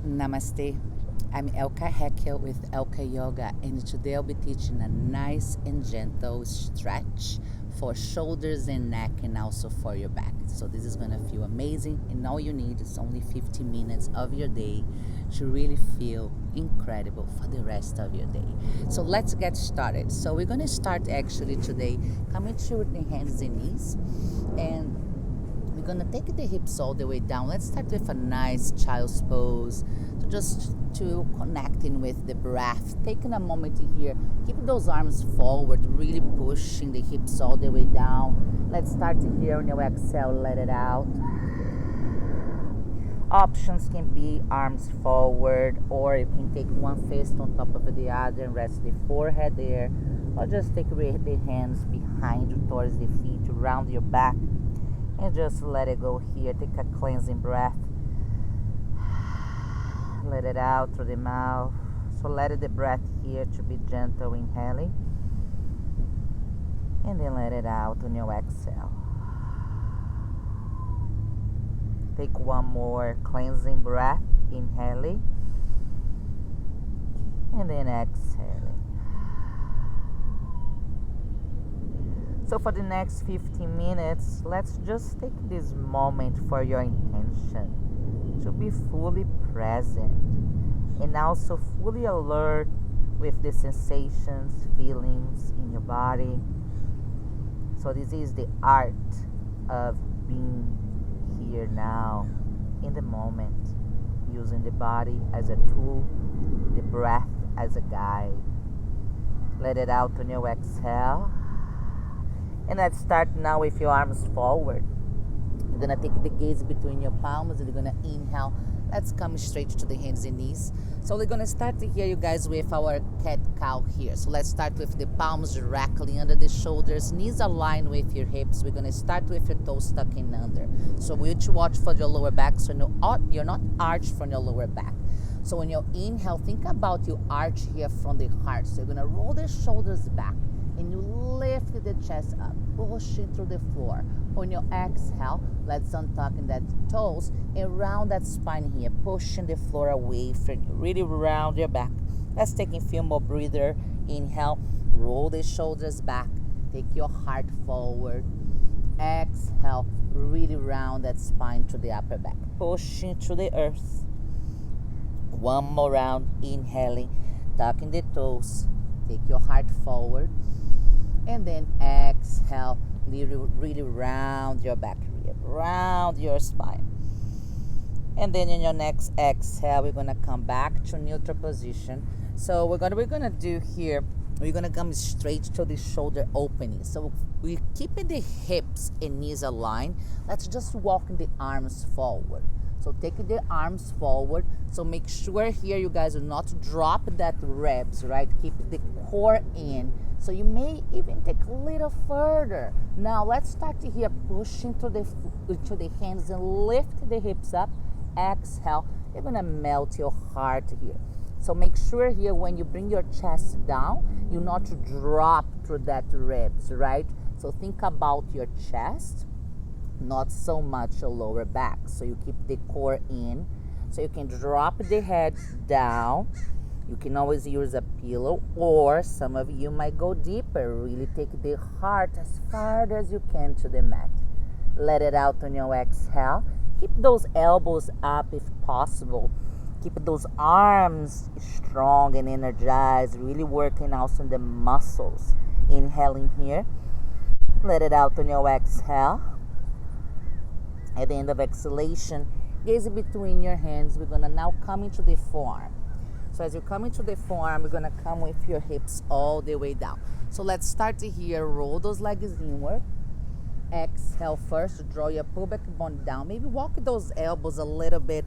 Namaste. I'm Elka Heckel with Elka Yoga, and today I'll be teaching a nice and gentle stretch for shoulders and neck and also for your back. So, this is going to feel amazing, and all you need is only 15 minutes of your day to really feel incredible for the rest of your day. So, let's get started. So, we're going to start actually today coming to with the hands and knees, and we're gonna take the hips all the way down. Let's start with a nice child's pose. So just to connecting with the breath. Taking a moment here. Keep those arms forward, really pushing the hips all the way down. Let's start here on your exhale, let it out. Options can be arms forward, or you can take one fist on top of the other and rest the forehead there, or just take the hands behind you towards the feet to round your back and just let it go here. Take a cleansing breath. Let it out through the mouth. So let the breath here to be gentle, inhaling, and then let it out on your exhale. Take one more cleansing breath, inhaling, and then exhaling. So for the next 15 minutes, let's just take this moment for your intention to be fully present and also fully alert with the sensations, feelings in your body. So this is the art of being here now, in the moment, using the body as a tool, the breath as a guide. Let it out on your exhale. And let's start now with your arms forward. You're gonna take the gaze between your palms and you're gonna inhale. Let's come straight to the hands and knees. So we're gonna start here, you guys, with our cat-cow here. So let's start with the palms directly under the shoulders, knees aligned with your hips. We're gonna start with your toes tucking under. So we need to watch for your lower back so you're not arched from your lower back. So when you inhale, think about you arch here from the heart. So you're gonna roll the shoulders back and you lift the chest up, pushing through the floor. On your exhale, let's untuck that toes and round that spine here, pushing the floor away from you. Really round your back. Let's take a few more breather. Inhale, roll the shoulders back, take your heart forward. Exhale, really round that spine to the upper back, pushing to the earth. One more round, inhaling, tucking the toes, take your heart forward. And then exhale, really round your back, round your spine. And then in your next exhale, we're gonna come back to neutral position. So we're gonna do here, we're gonna come straight to the shoulder opening. So we're keeping the hips and knees aligned. Let's just walk the arms forward. So take the arms forward. So make sure here you guys do not drop that ribs, right? Keep the core in. So you may even take a little further. Now let's start here pushing to the hands and lift the hips up. Exhale. You're gonna melt your heart here. So make sure here when you bring your chest down, you not drop through that ribs, right? So think about your chest, not so much your lower back. So you keep the core in. So you can drop the head down. You can always use a pillow, or some of you might go deeper. Really take the heart as far as you can to the mat. Let it out on your exhale. Keep those elbows up if possible. Keep those arms strong and energized, really working also on the muscles. Inhaling here. Let it out on your exhale. At the end of exhalation, gaze between your hands. We're going to now come into the forearm. So as you come into the forearm, we're going to come with your hips all the way down. So let's start here. Roll those legs inward. Exhale first. Draw your pubic bone down. Maybe walk those elbows a little bit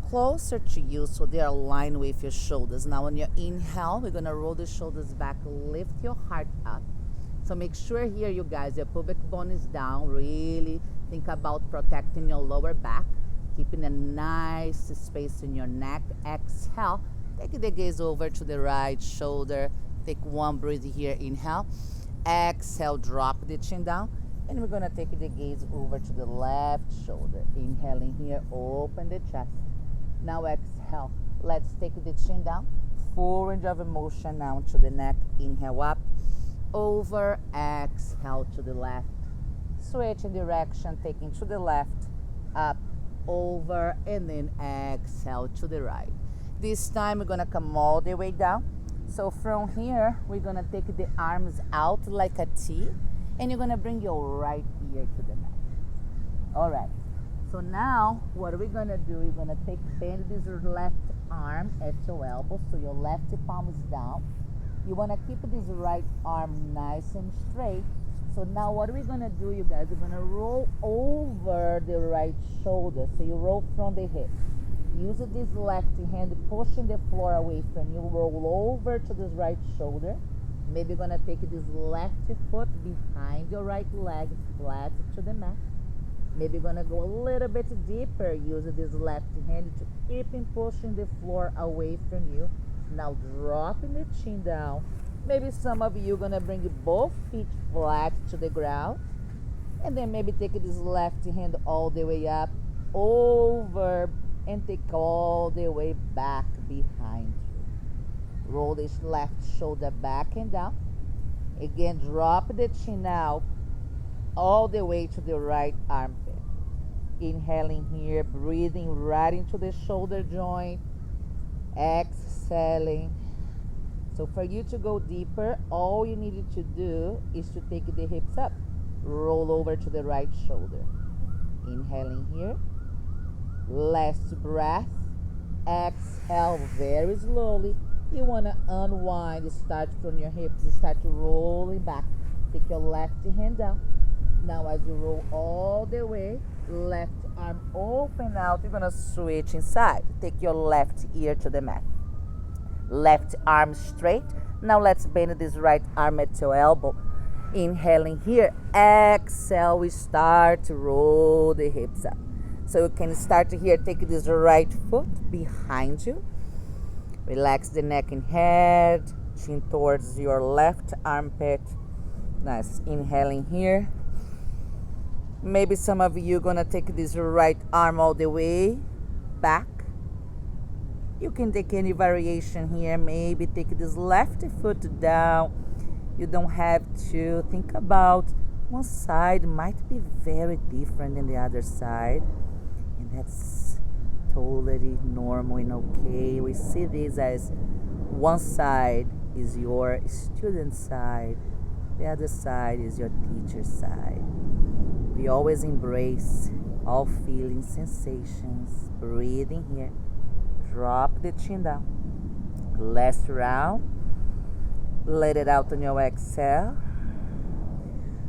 closer to you so they're aligned with your shoulders. Now on your inhale, we're going to roll the shoulders back. Lift your heart up. So make sure here, you guys, your pubic bone is down. Really think about protecting your lower back, keeping a nice space in your neck. Exhale, take the gaze over to the right shoulder. Take one breath here, inhale. Exhale, drop the chin down. And we're gonna take the gaze over to the left shoulder. Inhaling here, open the chest. Now exhale. Let's take the chin down. Full range of motion now to the neck. Inhale up, over, exhale to the left. Switch in direction, taking to the left, up, over, and then exhale to the right. This time we're gonna come all the way down. So from here, we're gonna take the arms out like a T, and you're gonna bring your right ear to the mat. All right. So now, what we're gonna do, we're gonna bend this left arm at your elbow, so your left palm is down. You wanna keep this right arm nice and straight. So now what we're gonna do, you guys, we're gonna roll over the right shoulder. So you roll from the hip. Use this left hand, pushing the floor away from you. Roll over to this right shoulder. Maybe you're gonna take this left foot behind your right leg, flat to the mat. Maybe you're gonna go a little bit deeper. Use this left hand to keep pushing the floor away from you. Now dropping the chin down. Maybe some of you gonna bring both feet flat to the ground. And then maybe take this left hand all the way up, over, and take all the way back behind you. Roll this left shoulder back and down. Again, drop the chin out all the way to the right armpit. Inhaling here, breathing right into the shoulder joint. Exhaling. So for you to go deeper, all you needed to do is to take the hips up. Roll over to the right shoulder. Inhaling here. Last breath. Exhale very slowly. You want to unwind. Start from your hips. Start rolling back. Take your left hand down. Now as you roll all the way, left arm open out, you're going to switch inside. Take your left ear to the mat. Left arm straight. Now let's bend this right arm at your elbow. Inhaling here. Exhale. We start to roll the hips up. So you can start here. Take this right foot behind you. Relax the neck and head. Chin towards your left armpit. Nice. Inhaling here. Maybe some of you gonna take this right arm all the way back. You can take any variation here. Maybe take this left foot down. You don't have to think about one side might be very different than the other side. And that's totally normal and okay. We see this as one side is your student side. The other side is your teacher side. We always embrace all feelings, sensations. Breathing here. Drop the chin down. Last round. Let it out on your exhale.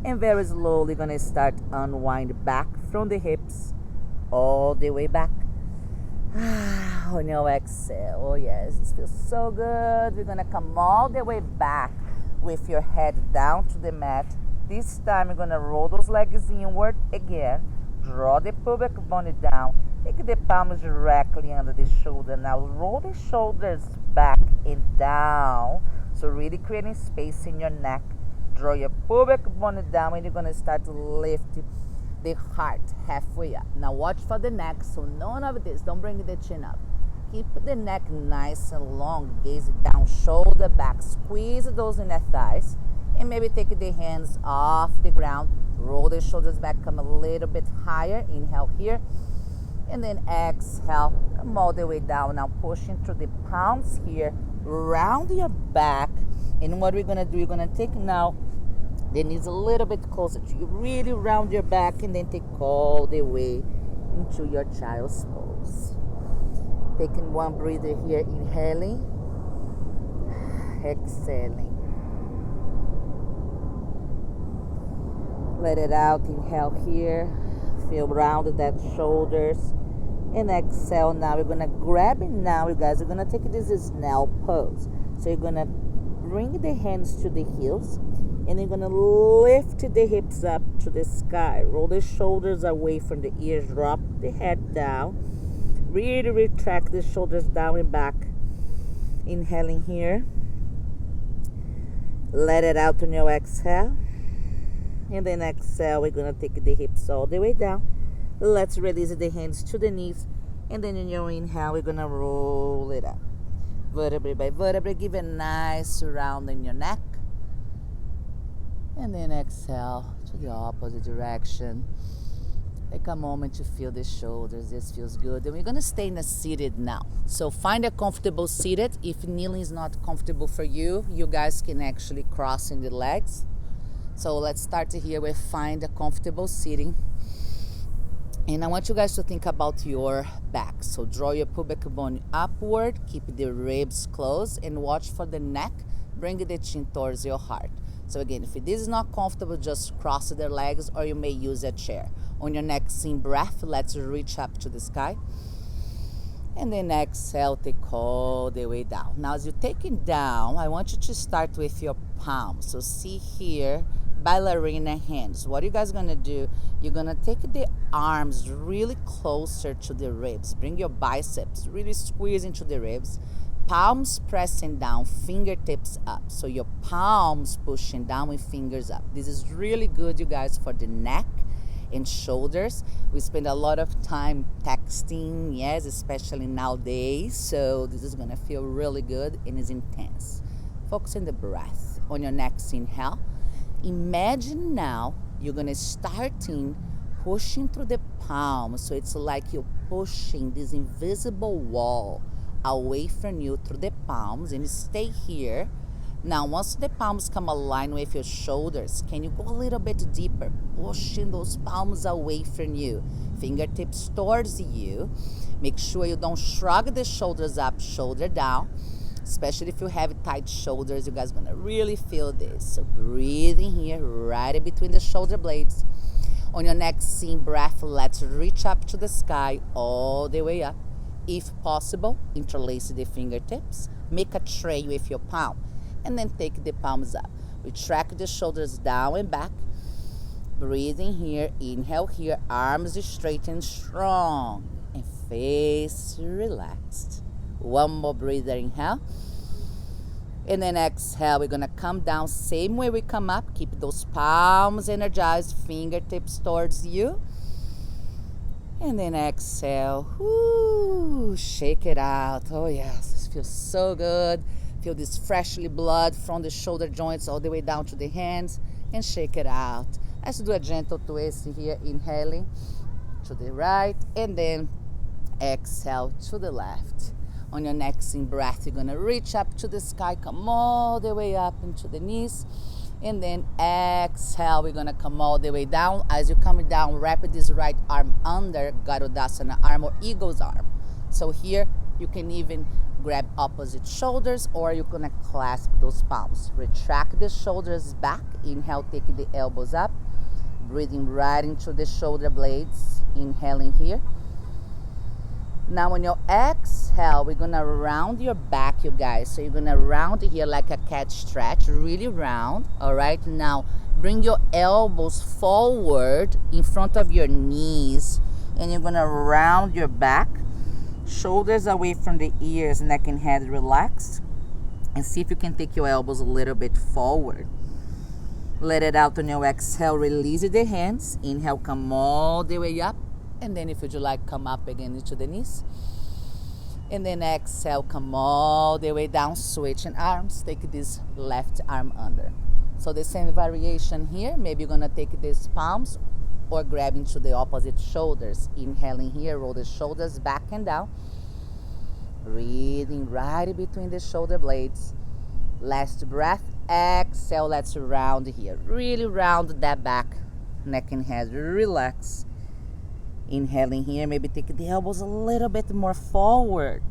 And very slowly gonna start unwind back from the hips all the way back. On your exhale. Oh yes, this feels so good. We're gonna come all the way back with your head down to the mat. This time you're gonna roll those legs inward again. Draw the pubic bone down. Take the palms directly under the shoulder. Now roll the shoulders back and down. So really creating space in your neck. Draw your pubic bone down and you're gonna start to lift the heart halfway up. Now watch for the neck. So none of this. Don't bring the chin up. Keep the neck nice and long. Gaze down, shoulder back. Squeeze those inner thighs. And maybe take the hands off the ground. Roll the shoulders back, come a little bit higher. Inhale here. And then exhale. Come all the way down. Now pushing through the palms here. Round your back. And what we're going to do, you're going to take now the knees a little bit closer to you. Really round your back and then take all the way into your child's pose. Taking one breather here. Inhaling. Exhaling. Let it out. Inhale here. Feel rounded that shoulders. And exhale. Now we're going to grab it now, you guys. We're going to take this snail pose. So you're going to bring the hands to the heels. And you're going to lift the hips up to the sky. Roll the shoulders away from the ears. Drop the head down. Really retract the shoulders down and back. Inhaling here. Let it out on your exhale. And then exhale, we're going to take the hips all the way down. Let's release the hands to the knees And then in your inhale, we're gonna roll it up. Vertebrae by vertebrae, give a nice round in your neck. And then exhale to the opposite direction. Take a moment to feel the shoulders. This feels good. And we're going to stay in a seated now. So find a comfortable seated. If kneeling is not comfortable for you, you guys can actually cross in the legs. So let's start here with find a comfortable seating. And I want you guys to think about your back. So draw your pubic bone upward, keep the ribs closed, and watch for the neck. Bring the chin towards your heart. So again, if this is not comfortable, just cross the legs, or you may use a chair. On your next in breath, let's reach up to the sky. And then exhale, take all the way down. Now as you're taking down, I want you to start with your palms. So see here, ballerina hands. What are you guys gonna do? You're gonna take the arms really closer to the ribs. Bring your biceps, really squeeze into the ribs. Palms pressing down, fingertips up. So your palms pushing down with fingers up. This is really good, you guys, for the neck and shoulders. We spend a lot of time texting, yes, especially nowadays. So this is gonna feel really good and is intense. Focus on the breath. On your next inhale, imagine now you're gonna start in pushing through the palms. So it's like you're pushing this invisible wall away from you through the palms, and stay here. Now once the palms come aligned with your shoulders, can you go a little bit deeper, pushing those palms away from you, fingertips towards you. Make sure you don't shrug the shoulders up, shoulder down, especially if you have tight shoulders. You guys are gonna really feel this. So breathe in here, right between the shoulder blades. On your next in breath, let's reach up to the sky, all the way up. If possible, interlace the fingertips, make a tray with your palm, and then take the palms up. Retract the shoulders down and back. Breathing here, inhale here, arms straight and strong, and face relaxed. One more breather, inhale. And then exhale, we're gonna come down, same way we come up. Keep those palms energized, fingertips towards you. And then exhale, whoo, shake it out. Oh yes, this feels so good. Feel this freshly blood from the shoulder joints all the way down to the hands, and shake it out. Let's do a gentle twist here, inhaling to the right, and then exhale to the left. On your next in breath, you're gonna reach up to the sky, come all the way up into the knees. And then exhale, we're gonna come all the way down. As you come down, wrap this right arm under Garudasana arm or eagle's arm. So here, you can even grab opposite shoulders, or you're gonna clasp those palms. Retract the shoulders back. Inhale, take the elbows up. Breathing right into the shoulder blades. Inhaling here. Now on your exhale, we're gonna round your back, you guys. So you're gonna round here like a cat stretch, really round. All right, now bring your elbows forward in front of your knees, and you're gonna round your back, shoulders away from the ears, neck and head relaxed. And see if you can take your elbows a little bit forward. Let it out on your exhale, release the hands. Inhale, come all the way up. And then if you'd like, come up again into the knees. And then exhale, come all the way down, switching arms. Take this left arm under. So the same variation here. Maybe you're gonna take these palms or grab into the opposite shoulders. Inhaling here, roll the shoulders back and down. Breathing right between the shoulder blades. Last breath, exhale, let's round here. Really round that back, neck and head, relax. Inhaling here, maybe take the elbows a little bit more forward.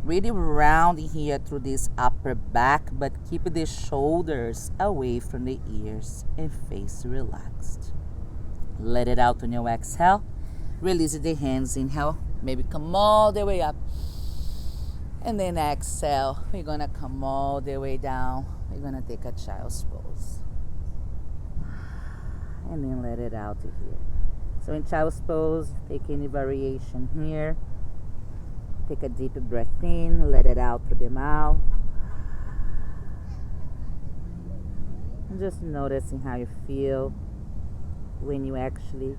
Really round here through this upper back, but keep the shoulders away from the ears and face relaxed. Let it out on your exhale. Release the hands, inhale, maybe come all the way up. And then exhale, we're gonna come all the way down. We're gonna take a child's pose. And then let it out here. So in child's pose, take any variation here. Take a deep breath in, let it out through the mouth. And just noticing how you feel when you actually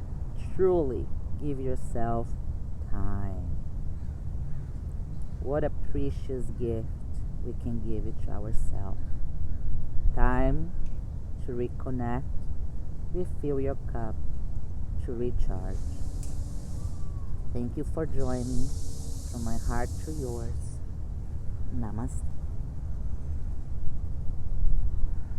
truly give yourself time. What a precious gift we can give each ourselves. Time to reconnect, refill your cup, to recharge. Thank you for joining. From my heart to yours. Namaste.